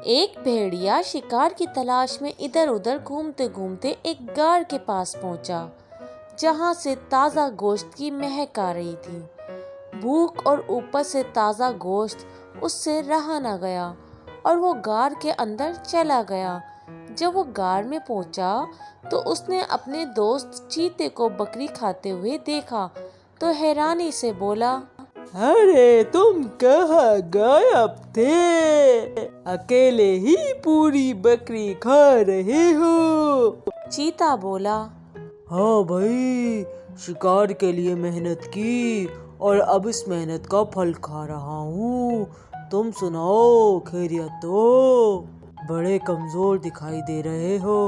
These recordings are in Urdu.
ایک بھیڑیا شکار کی تلاش میں ادھر ادھر گھومتے گھومتے ایک غار کے پاس پہنچا جہاں سے تازہ گوشت کی مہک آ رہی تھی۔ بھوک اور اوپر سے تازہ گوشت اس سے رہا نہ گیا اور وہ غار کے اندر چلا گیا۔ جب وہ غار میں پہنچا تو اس نے اپنے دوست چیتے کو بکری کھاتے ہوئے دیکھا تو حیرانی سے بولا، ارے تم کہاں غائب تھے؟ اکیلے ہی پوری بکری کھا رہے ہو؟ چیتا بولا، ہاں بھائی، شکار کے لیے محنت کی اور اب اس محنت کا پھل کھا رہا ہوں۔ تم سناؤ، خیریت ہو؟ بڑے کمزور دکھائی دے رہے ہو،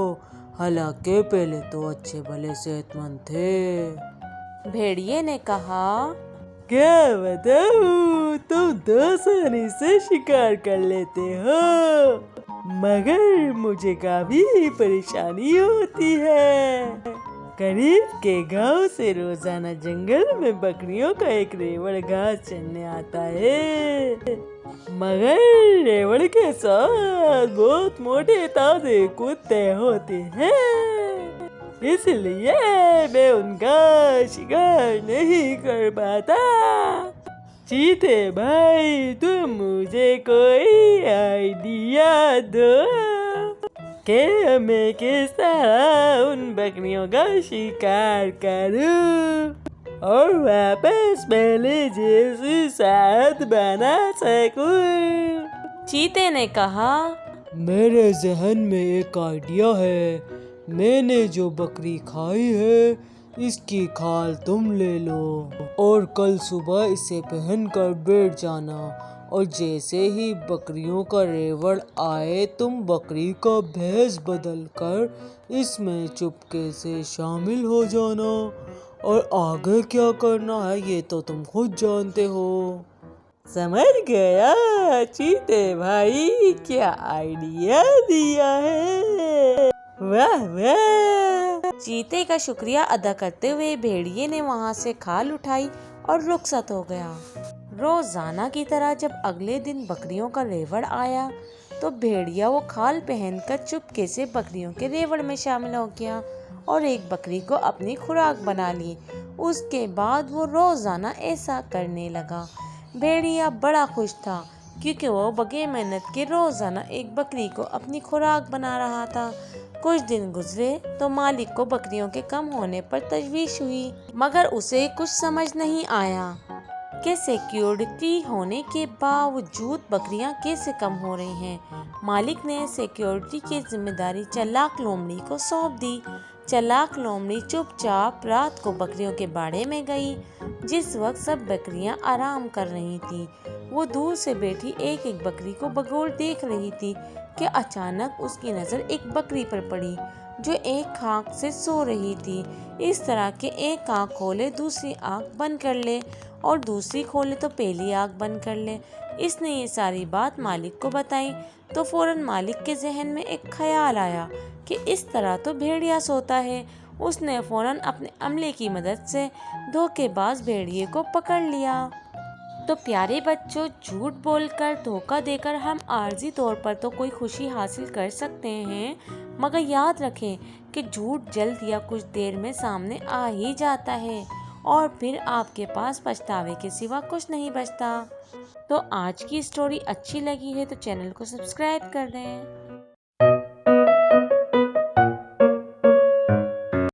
حالانکہ پہلے تو اچھے بھلے صحت مند تھے۔ بھیڑیے نے کہا، کیا بتاؤں، تم تو آسانی سے شکار کر لیتے ہو، مگر مجھے کافی پریشانی ہوتی ہے۔ قریب کے گاؤں سے روزانہ جنگل میں بکریوں کا ایک ریوڑ گھاس چرنے آتا ہے، مگر ریوڑ کے ساتھ بہت موٹے تازے کتے ہوتے ہیں، اس لیے میں ان کا شکار نہیں کر پاتا۔ چیتے بھائی، تم مجھے کوئی آئیڈیا دو کہ میں کس طرح ان بکریوں کا شکار کروں اور واپس پہلے جیسی صحت بنا سکوں۔ چیتے نے کہا، میرے ذہن میں ایک آئیڈیا ہے۔ میں نے جو بکری کھائی ہے اس کی کھال تم لے لو اور کل صبح اسے پہن کر بیٹھ جانا، اور جیسے ہی بکریوں کا ریوڑ آئے تم بکری کا بھیس بدل کر اس میں چپکے سے شامل ہو جانا، اور آگے کیا کرنا ہے یہ تو تم خود جانتے ہو۔ سمجھ گیا چیتے بھائی، کیا آئیڈیا دیا ہے، واہ واہ۔ چیتے کا شکریہ ادا کرتے ہوئے بھیڑیے نے وہاں سے کھال اٹھائی اور رخصت ہو گیا۔ روزانہ کی طرح جب اگلے دن بکریوں کا ریوڑ آیا تو بھیڑیا وہ کھال پہن کر چپکے سے بکریوں کے ریوڑ میں شامل ہو گیا اور ایک بکری کو اپنی خوراک بنا لی۔ اس کے بعد وہ روزانہ ایسا کرنے لگا۔ بھیڑیا بڑا خوش تھا کیونکہ وہ بغیر محنت کے روزانہ ایک بکری کو اپنی خوراک بنا رہا تھا۔ کچھ دن گزرے تو مالک کو بکریوں کے کم ہونے پر تشویش ہوئی، مگر اسے کچھ سمجھ نہیں آیا کہ سیکیورٹی ہونے کے باوجود بکریاں کیسے کم ہو رہی ہیں۔ مالک نے سیکیورٹی کی ذمہ داری چالاک لومڑی کو سونپ دی۔ چالاک لومڑی چپ چاپ رات کو بکریوں کے باڑے میں گئی۔ جس وقت سب بکریاں آرام کر رہی تھیں، وہ دور سے بیٹھی ایک ایک بکری کو بغور دیکھ رہی تھی کہ اچانک اس کی نظر ایک بکری پر پڑی جو ایک آنکھ سے سو رہی تھی۔ اس طرح کہ ایک آنکھ کھولے دوسری آنکھ بند کر لے اور دوسری کھولے تو پہلی آنکھ بند کر لے۔ اس نے یہ ساری بات مالک کو بتائی تو فوراً مالک کے ذہن میں ایک خیال آیا کہ اس طرح تو بھیڑیا سوتا ہے۔ اس نے فوراً اپنے عملے کی مدد سے دھوکے باز بھیڑیے کو پکڑ لیا۔ تو پیارے بچوں، جھوٹ بول کر، دھوکہ دے کر ہم عارضی طور پر تو کوئی خوشی حاصل کر سکتے ہیں، مگر یاد رکھیں کہ جھوٹ جلد یا کچھ دیر میں سامنے آ ہی جاتا ہے اور پھر آپ کے پاس پچھتاوے کے سوا کچھ نہیں بچتا۔ تو آج کی اسٹوری اچھی لگی ہے تو چینل کو سبسکرائب کر دیں۔